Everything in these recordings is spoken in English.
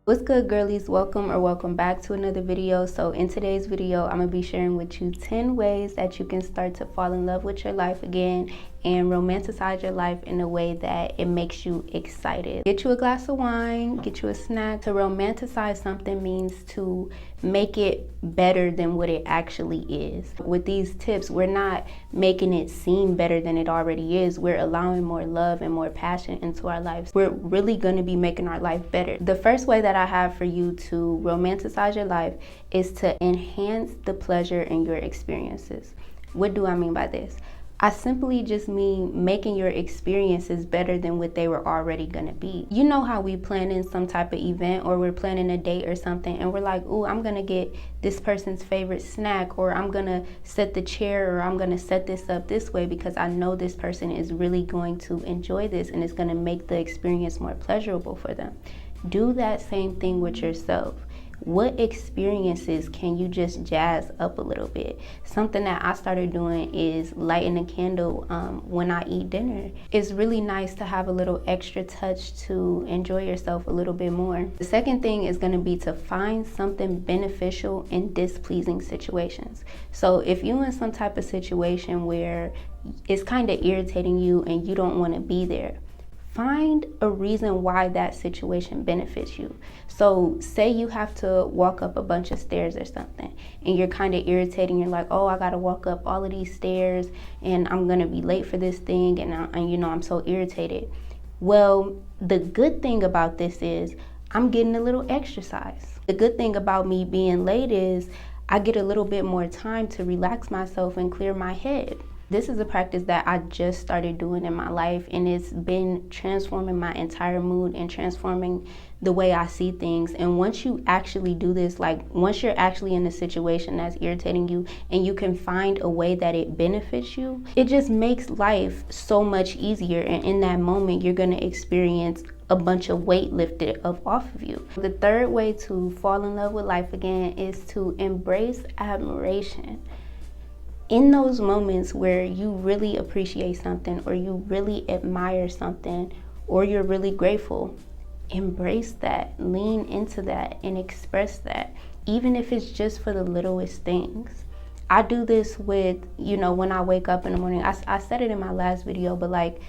What's good, girlies? Welcome back to another video. So in today's video, I'm gonna be sharing with you 10 ways that you can start to fall in love with your life again and romanticize your life in a way that it makes you excited. Get you a glass of wine, get you a snack. To romanticize something means to make it better than what it actually is. With these tips, we're not making it seem better than it already is. We're allowing more love and more passion into our lives. We're really gonna be making our life better. The first way that I have for you to romanticize your life is to enhance the pleasure in your experiences. What do I mean by this? I simply just mean making your experiences better than what they were already gonna be. You know how we plan in some type of event, or we're planning a date or something, and we're like, ooh, I'm gonna get this person's favorite snack, or I'm gonna set the chair, or I'm gonna set this up this way because I know this person is really going to enjoy this and it's gonna make the experience more pleasurable for them. Do that same thing with yourself. What experiences can you just jazz up a little bit? Something that I started doing is lighting a candle when I eat dinner. It's really nice to have a little extra touch to enjoy yourself a little bit more. The second thing is going to be to find something beneficial in displeasing situations. So if you're in some type of situation where it's kind of irritating you and you don't want to be there, find a reason why that situation benefits you. So say you have to walk up a bunch of stairs or something and you're kind of irritating. You're like, oh, I gotta walk up all of these stairs and I'm gonna be late for this thing, and I'm so irritated. Well, the good thing about this is I'm getting a little exercise. The good thing about me being late is I get a little bit more time to relax myself and clear my head. This is a practice that I just started doing in my life, and it's been transforming my entire mood and transforming the way I see things. And once you actually do this, like once you're actually in a situation that's irritating you and you can find a way that it benefits you, it just makes life so much easier. And in that moment, you're gonna experience a bunch of weight lifted off of you. The third way to fall in love with life again is to embrace admiration. In those moments where you really appreciate something, or you really admire something, or you're really grateful, embrace that, lean into that, and express that, even if it's just for the littlest things. I do this with, when I wake up in the morning. I said it in my last video, but like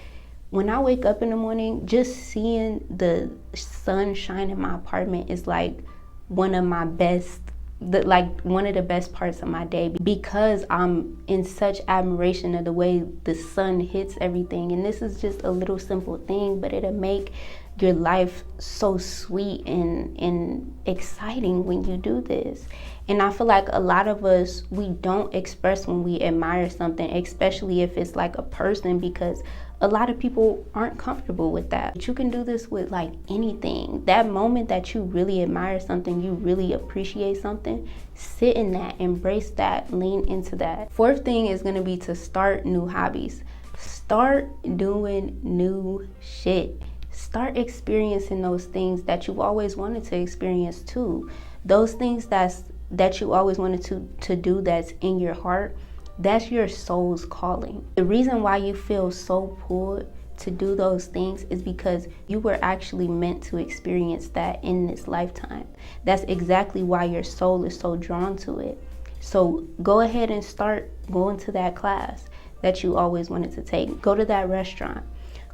when I wake up in the morning, just seeing the sun shine in my apartment is like one of my best one of the best parts of my day, because I'm in such admiration of the way the sun hits everything. And this is just a little simple thing, but it'll make your life so sweet and exciting when you do this. And I feel like a lot of us, we don't express when we admire something, especially if it's like a person, because a lot of people aren't comfortable with that. But you can do this with like anything. That moment that you really admire something, you really appreciate something, sit in that, embrace that, lean into that. Fourth thing is gonna be to start new hobbies. Start doing new shit. Start experiencing those things that you've always wanted to experience too. Those things that you always wanted to do, that's in your heart. That's your soul's calling. The reason why you feel so pulled to do those things is because you were actually meant to experience that in this lifetime. That's exactly why your soul is so drawn to it. So go ahead and start going to that class that you always wanted to take. Go to that restaurant.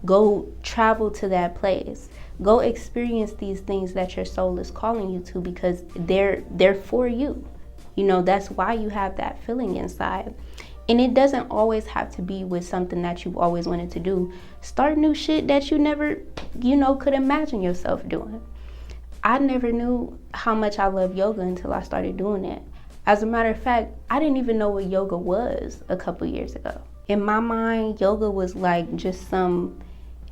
Go travel to that place. Go experience these things that your soul is calling you to, because they're for you. That's why you have that feeling inside. And it doesn't always have to be with something that you've always wanted to do. Start new shit that you never, could imagine yourself doing. I never knew how much I love yoga until I started doing it. As a matter of fact, I didn't even know what yoga was a couple years ago. In my mind, yoga was like just some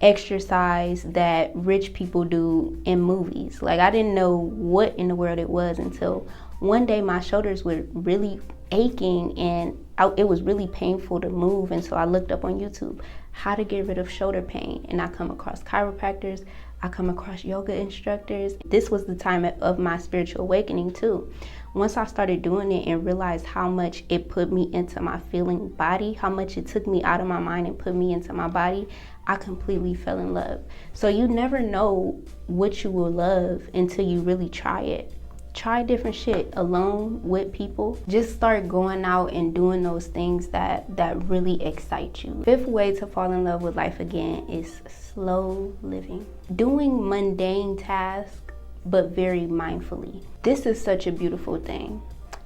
exercise that rich people do in movies. Like, I didn't know what in the world it was until one day my shoulders were really aching and it was really painful to move. And so I looked up on YouTube how to get rid of shoulder pain, and I come across chiropractors. I come across yoga instructors. This was the time of my spiritual awakening too. Once I started doing it and realized how much it put me into my feeling body, how much it took me out of my mind and put me into my body, I completely fell in love. So you never know what you will love until you really try it. Try different shit alone, with people. Just start going out and doing those things that really excite you. Fifth way to fall in love with life again is slow living. Doing mundane tasks, but very mindfully. This is such a beautiful thing.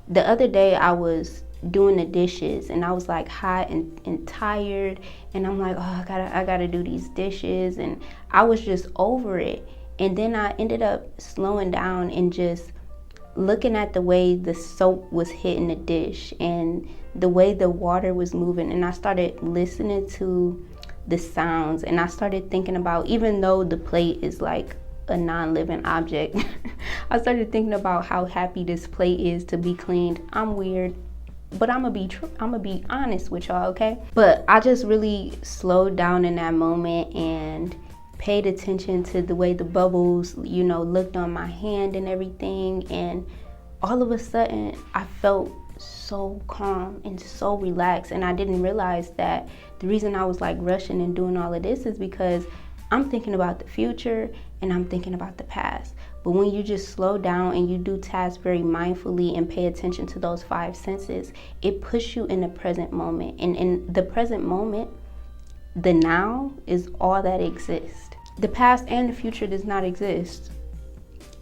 The other day I was doing the dishes and I was like hot and tired, and I'm like, oh, I gotta do these dishes, and I was just over it. And then I ended up slowing down and just looking at the way the soap was hitting the dish and the way the water was moving, and I started listening to the sounds, and I started thinking about, even though the plate is like a non-living object, I started thinking about how happy this plate is to be cleaned. I'm weird, but I'm gonna be honest with y'all, okay? But I just really slowed down in that moment and paid attention to the way the bubbles, you know, looked on my hand and everything, and all of a sudden I felt so calm and so relaxed. And I didn't realize that the reason I was like rushing and doing all of this is because I'm thinking about the future and I'm thinking about the past. But when you just slow down and you do tasks very mindfully and pay attention to those five senses, it puts you in the present moment. And in the present moment, the now is all that exists. The past and the future does not exist.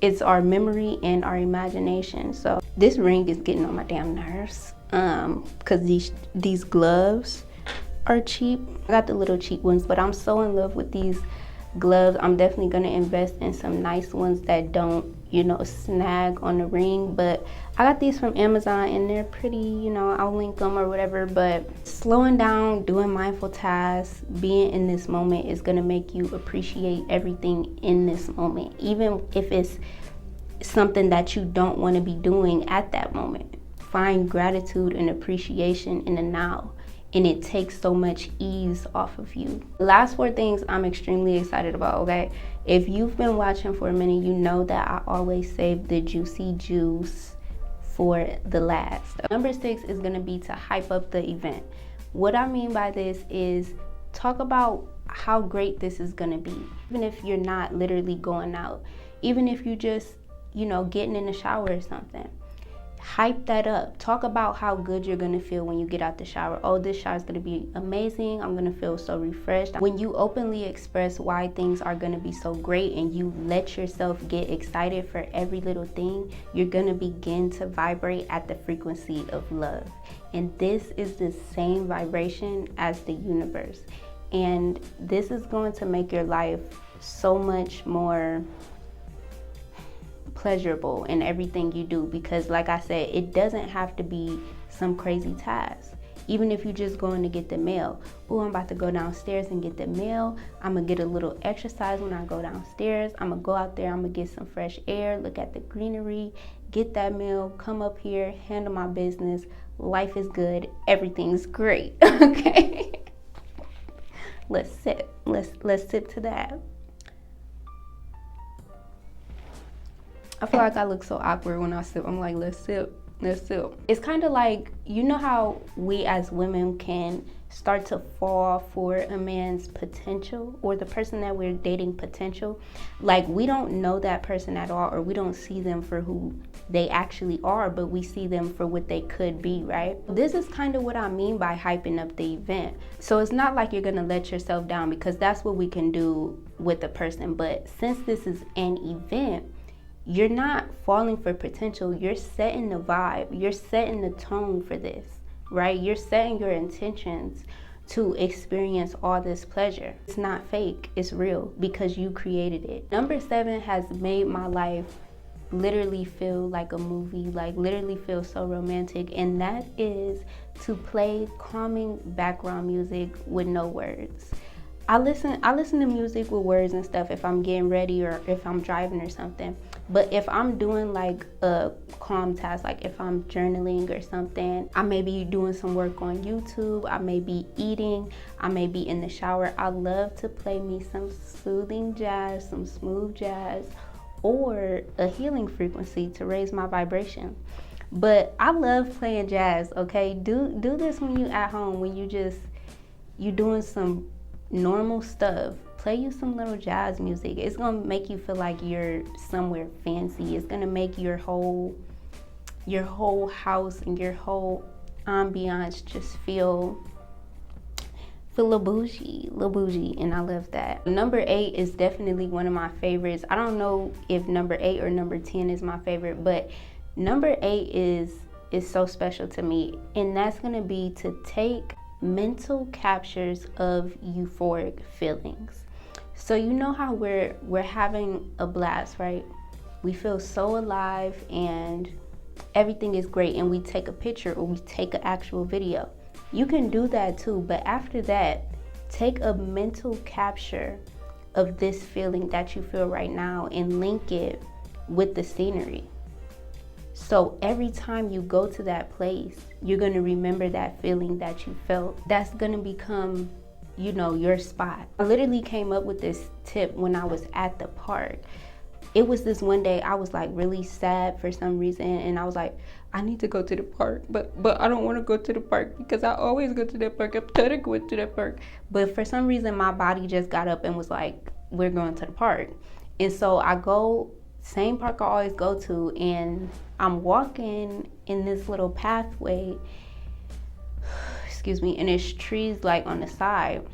It's our memory and our imagination. So this ring is getting on my damn nerves because these gloves are cheap. I got the little cheap ones, but I'm so in love with these gloves. I'm definitely gonna invest in some nice ones that don't, you know, snag on the ring. But I got these from Amazon and they're pretty, you know, I'll link them or whatever. But slowing down, doing mindful tasks, being in this moment is gonna make you appreciate everything in this moment, even if it's something that you don't want to be doing at that moment. Find gratitude and appreciation in the now, and it takes so much ease off of you. The last four things I'm extremely excited about, okay? If you've been watching for a minute, you know that I always save the juicy juice for the last. Number 6 is gonna be to hype up the event. What I mean by this is talk about how great this is gonna be. Even if you're not literally going out, even if you just, you know, getting in the shower or something. Hype that up. Talk about how good you're gonna feel when you get out the shower. Oh, this shower is gonna be amazing. I'm gonna feel so refreshed. When you openly express why things are gonna be so great and you let yourself get excited for every little thing, you're gonna begin to vibrate at the frequency of love. And this is the same vibration as the universe. And this is going to make your life so much more pleasurable in everything you do, because like I said, it doesn't have to be some crazy task. Even if you're just going to get the mail. Oh, I'm about to go downstairs and get the mail. I'm gonna get a little exercise when I go downstairs. I'm gonna go out there, I'm gonna get some fresh air, look at the greenery, get that mail, come up here, handle my business. Life is good, everything's great. Okay. Let's sip. Let's sip to that. I feel like I look so awkward when I sip. I'm like, let's sip. It's kind of like, you know how we as women can start to fall for a man's potential, or the person that we're dating potential. Like, we don't know that person at all, or we don't see them for who they actually are, but we see them for what they could be, right? This is kind of what I mean by hyping up the event. So it's not like you're gonna let yourself down, because that's what we can do with a person. But since this is an event, you're not falling for potential. You're setting the vibe. You're setting the tone for this, right? You're setting your intentions to experience all this pleasure. It's not fake, it's real, because you created it. Number 7 has made my life literally feel like a movie, like literally feel so romantic, and that is to play calming background music with no words. I listen to music with words and stuff if I'm getting ready or if I'm driving or something. But if I'm doing like a calm task, like if I'm journaling or something, I may be doing some work on YouTube, I may be eating, I may be in the shower. I love to play me some soothing jazz, some smooth jazz, or a healing frequency to raise my vibration. But I love playing jazz, okay? Do this when you at home, when you doing some normal stuff. Play you some little jazz music. It's gonna make you feel like you're somewhere fancy. It's gonna make your whole house and your whole ambiance just feel little bougie, and I love that. Number 8 is definitely one of my favorites. I don't know if number 8 or number 10 is my favorite, but number 8 is so special to me, and that's gonna be to take mental captures of euphoric feelings. So you know how we're having a blast, right? We feel so alive and everything is great, and we take a picture or we take an actual video. You can do that too, but after that, take a mental capture of this feeling that you feel right now and link it with the scenery. So every time you go to that place, you're gonna remember that feeling that you felt. That's gonna become, you know, your spot. I literally came up with this tip when I was at the park. It was this one day I was like really sad for some reason, and I was like, I need to go to the park, but I don't want to go to the park because I always go to that park. I'm tired of going to that park. But for some reason, my body just got up and was like, we're going to the park. And so I go, same park I always go to, and I'm walking in this little pathway, excuse me, and there's trees like on the side.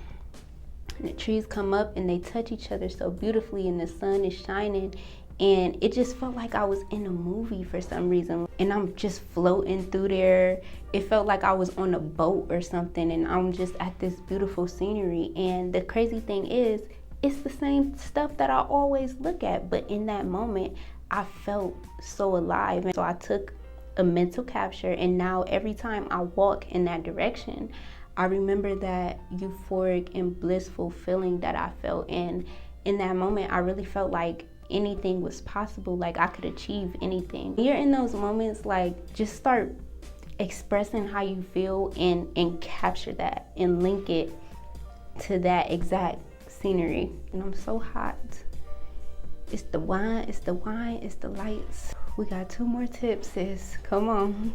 And the trees come up and they touch each other so beautifully, and the sun is shining, and it just felt like I was in a movie for some reason. And I'm just floating through there. It felt like I was on a boat or something, and I'm just at this beautiful scenery. And the crazy thing is, it's the same stuff that I always look at, but in that moment, I felt so alive. And so I took a mental capture, and now every time I walk in that direction, I remember that euphoric and blissful feeling that I felt. And in that moment, I really felt like anything was possible, like I could achieve anything. When you're in those moments, like, just start expressing how you feel and capture that and link it to that exact scenery. And I'm so hot. It's the wine, it's the lights. We got 2 more tips, sis. Come on.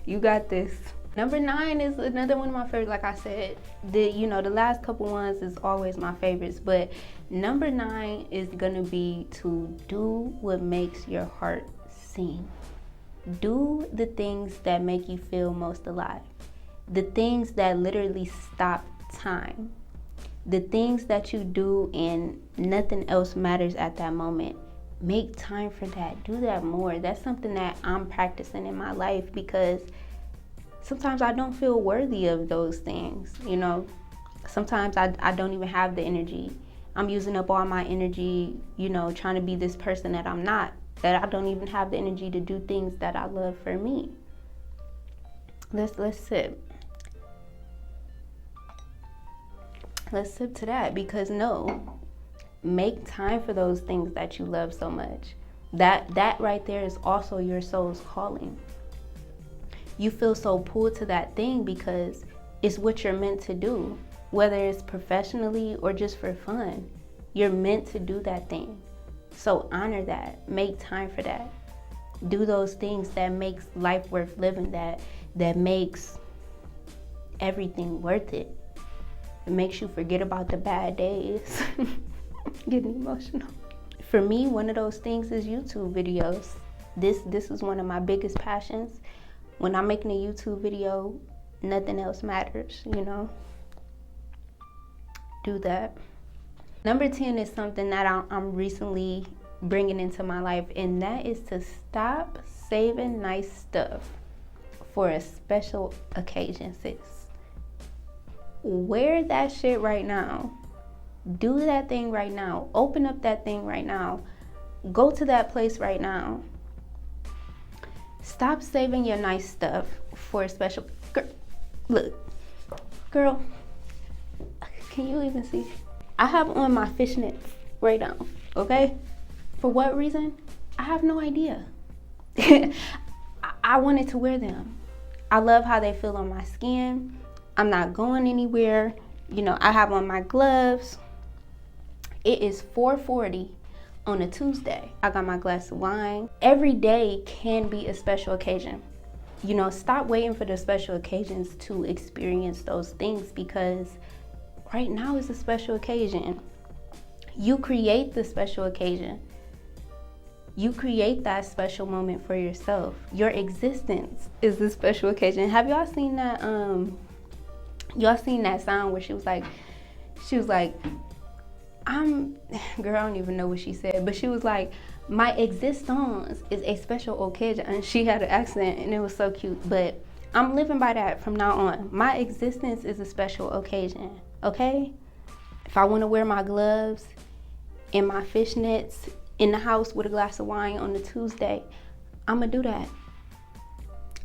You got this. Number 9 is another one of my favorites. Like I said, the last couple ones is always my favorites, but number 9 is gonna be to do what makes your heart sing. Do the things that make you feel most alive. The things that literally stop time. The things that you do and nothing else matters at that moment. Make time for that. Do that more. That's something that I'm practicing in my life, because sometimes I don't feel worthy of those things, you know. Sometimes I don't even have the energy. I'm using up all my energy, you know, trying to be this person that I'm not, that I don't even have the energy to do things that I love for me. Let's sip. Let's sip to that, because no, make time for those things that you love so much. That right there is also your soul's calling. You feel so pulled to that thing because it's what you're meant to do, whether it's professionally or just for fun. You're meant to do that thing. So honor that, make time for that. Do those things that makes life worth living, that makes everything worth it. It makes you forget about the bad days. Getting emotional. For me, one of those things is YouTube videos. This is one of my biggest passions. When I'm making a YouTube video, nothing else matters, you know? Do that. Number 10 is something that I'm recently bringing into my life, and that is to stop saving nice stuff for a special occasion, sis. Wear that shit right now. Do that thing right now. Open up that thing right now. Go to that place right now. Stop saving your nice stuff for a special... Look, girl, Can you even see? I have on my fishnets right now, okay? For what reason? I have no idea. I wanted to wear them. I love how they feel on my skin. I'm not going anywhere. You know, I have on my gloves. It is 4:40 on a Tuesday. I got my glass of wine. Every day can be a special occasion. You know, stop waiting for the special occasions to experience those things, because right now is a special occasion. You create the special occasion. You create that special moment for yourself. Your existence is the special occasion. Have y'all seen that sound where she was like, girl, I don't even know what she said, but she was like, my existence is a special occasion. And she had an accent and it was so cute. But I'm living by that from now on. My existence is a special occasion, okay? If I want to wear my gloves and my fishnets in the house with a glass of wine on a Tuesday, I'm gonna do that.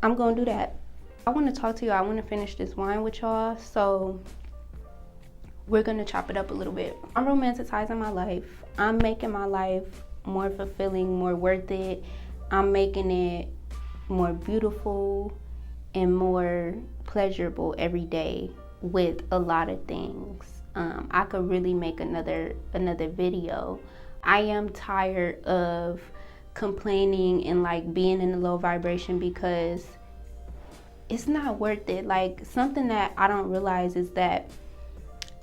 I'm gonna do that. I want to talk to you. I want to finish this wine with y'all. So we're gonna chop it up a little bit. I'm romanticizing my life. I'm making my life more fulfilling, more worth it. I'm making it more beautiful and more pleasurable every day with a lot of things. I could really make another video. I am tired of complaining and like being in a low vibration, because it's not worth it. Like, something that I don't realize is that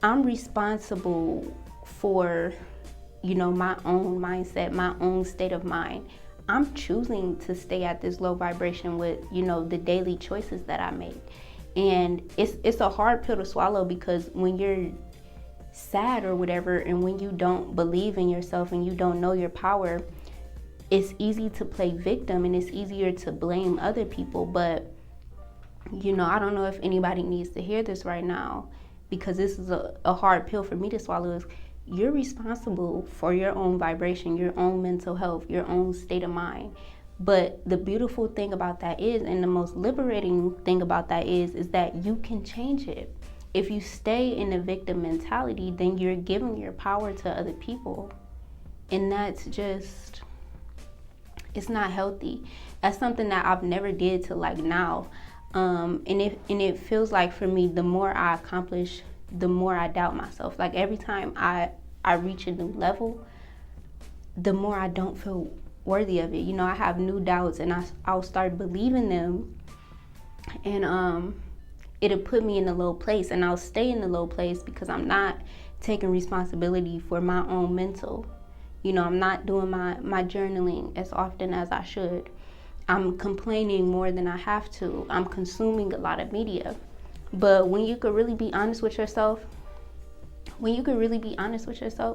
I'm responsible for, you know, my own mindset, my own state of mind. I'm choosing to stay at this low vibration with, you know, the daily choices that I make. And it's a hard pill to swallow, because when you're sad or whatever, and when you don't believe in yourself and you don't know your power, it's easy to play victim and it's easier to blame other people. But, you know, I don't know if anybody needs to hear this right now, because this is a hard pill for me to swallow. Is you're responsible for your own vibration, your own mental health, your own state of mind. But the beautiful thing about that is, and the most liberating thing about that is that you can change it. If you stay in a victim mentality, then you're giving your power to other people. And that's just, it's not healthy. That's something that I've never did till like now. And it feels like, for me, the more I accomplish, the more I doubt myself. Like, every time I reach a new level, the more I don't feel worthy of it. You know, I have new doubts, and I'll start believing them, and it'll put me in a low place, and I'll stay in the low place because I'm not taking responsibility for my own mental. You know, I'm not doing my journaling as often as I should. I'm complaining more than I have to. I'm consuming a lot of media. But when you could really be honest with yourself,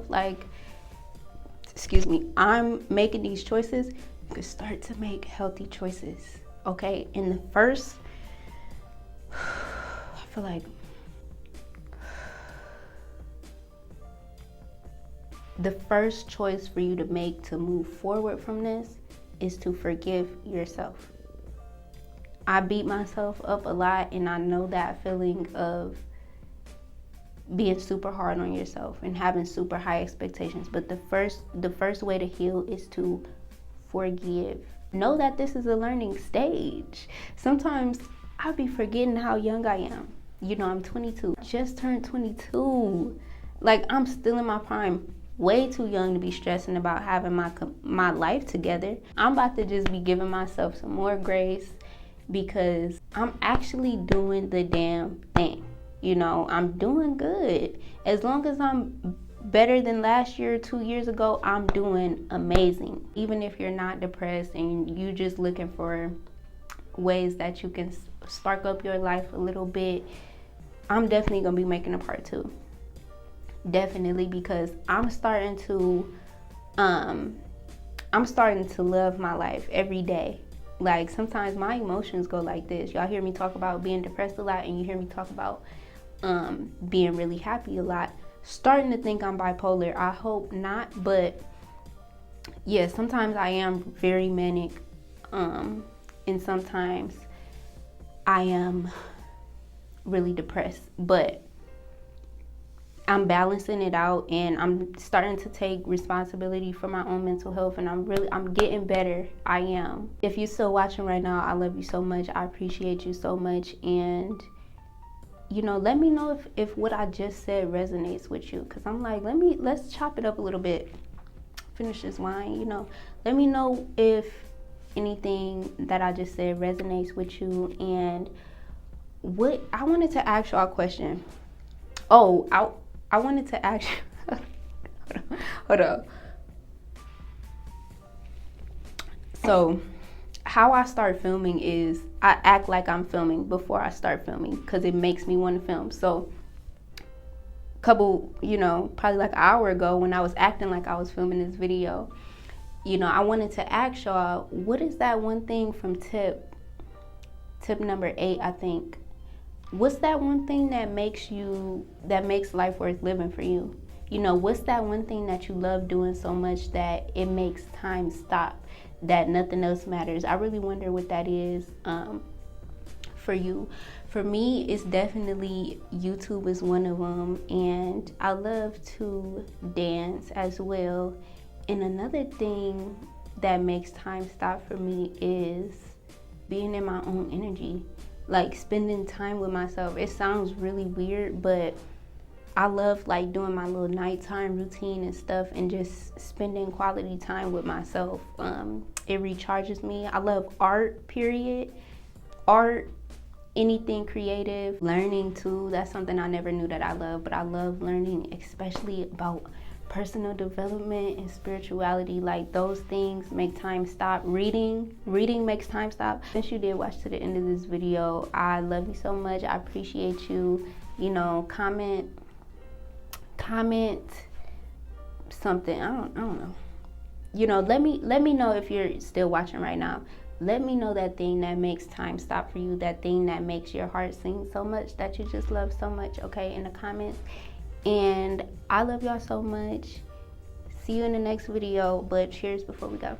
like, excuse me, I'm making these choices, you could start to make healthy choices, okay? And the first, I feel like, the first choice for you to make to move forward from this is to forgive yourself. I beat myself up a lot, and I know that feeling of being super hard on yourself and having super high expectations. But the first way to heal is to forgive. Know that this is a learning stage. Sometimes I be forgetting how young I am. You know, I'm 22, just turned 22. Like, I'm still in my prime. Way too young to be stressing about having my life together. I'm about to just be giving myself some more grace, because I'm actually doing the damn thing. You know, I'm doing good. As long as I'm better than last year, 2 years ago, I'm doing amazing. Even if you're not depressed and you just looking for ways that you can spark up your life a little bit, I'm definitely gonna be making a part 2. Definitely, because I'm starting to love my life every day. Like, sometimes my emotions go like this. Y'all hear me talk about being depressed a lot, and you hear me talk about being really happy a lot. Starting to think I'm bipolar. I hope not, but yeah, sometimes I am very manic, and sometimes I am really depressed. But I'm balancing it out, and I'm starting to take responsibility for my own mental health, and I'm getting better. I am. If you're still watching right now, I love you so much. I appreciate you so much. And you know, let me know if what I just said resonates with you, because I'm like, let's chop it up a little bit, finish this wine, you know. Let me know if anything that I just said resonates with you. And what I wanted to ask y'all a question. Oh, I wanted to ask you, hold up. So how I start filming is I act like I'm filming before I start filming, because it makes me want to film. So couple, you know, probably like an hour ago, when I was acting like I was filming this video, you know, I wanted to ask y'all, what is that one thing from tip number 8, I think. What's that one thing that makes life worth living for you? You know, what's that one thing that you love doing so much that it makes time stop, that nothing else matters? I really wonder what that is for you. For me, it's definitely YouTube is one of them, and I love to dance as well. And another thing that makes time stop for me is being in my own energy, like spending time with myself. It sounds really weird, but I love like doing my little nighttime routine and stuff, and just spending quality time with myself. It recharges me. I love art, period. Art, anything creative. Learning too, that's something I never knew that I love, but I love learning, especially about personal development and spirituality. Like, those things make time stop. Reading makes time stop. Since you did watch to the end of this video, I love you so much. I appreciate you. You know, comment something. I don't know. You know, let me know if you're still watching right now. Let me know that thing that makes time stop for you, that thing that makes your heart sing so much, that you just love so much, okay, in the comments. And I love y'all so much. See you in the next video, but cheers before we go.